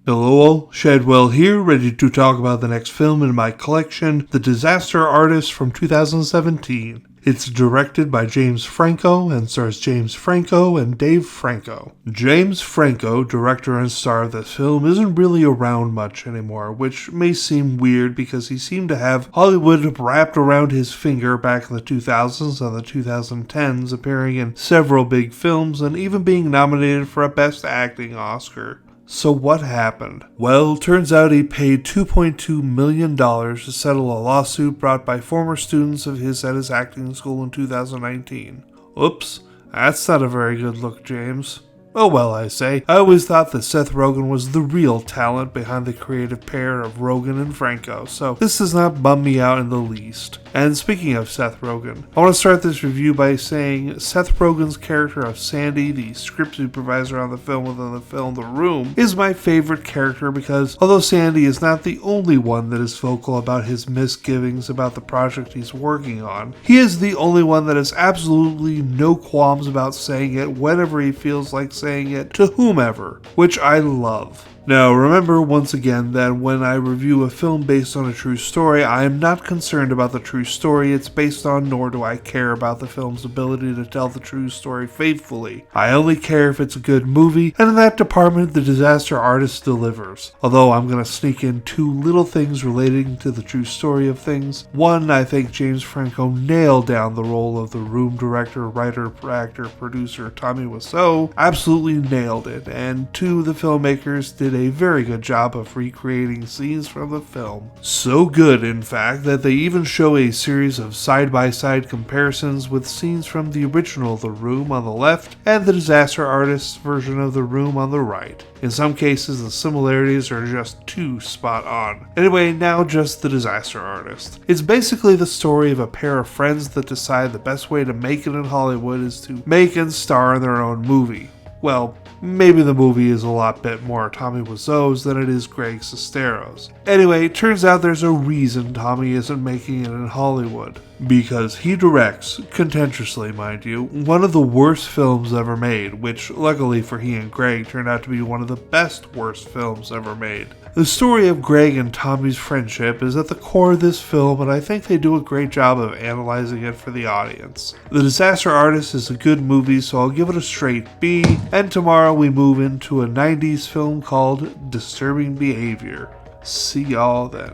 Hello, Shadwell here, ready to talk about the next film in my collection, The Disaster Artist from 2017. It's directed by James Franco and stars James Franco and Dave Franco. James Franco, director and star of this film, isn't really around much anymore, which may seem weird because he seemed to have Hollywood wrapped around his finger back in the 2000s and the 2010s, appearing in several big films and even being nominated for a Best Acting Oscar. So what happened? Well, turns out he paid $2.2 million to settle a lawsuit brought by former students of his at his acting school in 2019. Oops, that's not a very good look, James. Oh well, I say. I always thought that Seth Rogen was the real talent behind the creative pair of Rogen and Franco, so this does not bum me out in the least. And speaking of Seth Rogen, I want to start this review by saying Seth Rogen's character of Sandy, the script supervisor on the film within the film The Room, is my favorite character because although Sandy is not the only one that is vocal about his misgivings about the project he's working on, he is the only one that has absolutely no qualms about saying it whenever he feels like saying it to whomever, which I love. Now, remember once again that when I review a film based on a true story, I am not concerned about the true story it's based on, nor do I care about the film's ability to tell the true story faithfully. I only care if it's a good movie, and in that department, The Disaster Artist delivers. Although I'm going to sneak in two little things relating to the true story of things. One, I think James Franco nailed down the role of the Room director, writer, actor, producer Tommy Wiseau. Absolutely nailed it. And two, the filmmakers did a very good job of recreating scenes from the film. So good, in fact, that they even show a series of side-by-side comparisons with scenes from the original The Room on the left and the Disaster Artist's version of The Room on the right. In some cases, the similarities are just too spot on. Anyway, now just The Disaster Artist. It's basically the story of a pair of friends that decide the best way to make it in Hollywood is to make and star in their own movie. Well, maybe the movie is a lot bit more Tommy Wiseau's than it is Greg Sestero's. Anyway, it turns out there's a reason Tommy isn't making it in Hollywood. Because he directs, contentiously mind you, one of the worst films ever made, which luckily for he and Greg turned out to be one of the best worst films ever made. The story of Greg and Tommy's friendship is at the core of this film, and I think they do a great job of analyzing it for the audience. The Disaster Artist is a good movie, so I'll give it a straight B, and tomorrow we move into a 90s film called Disturbing Behavior. See y'all then.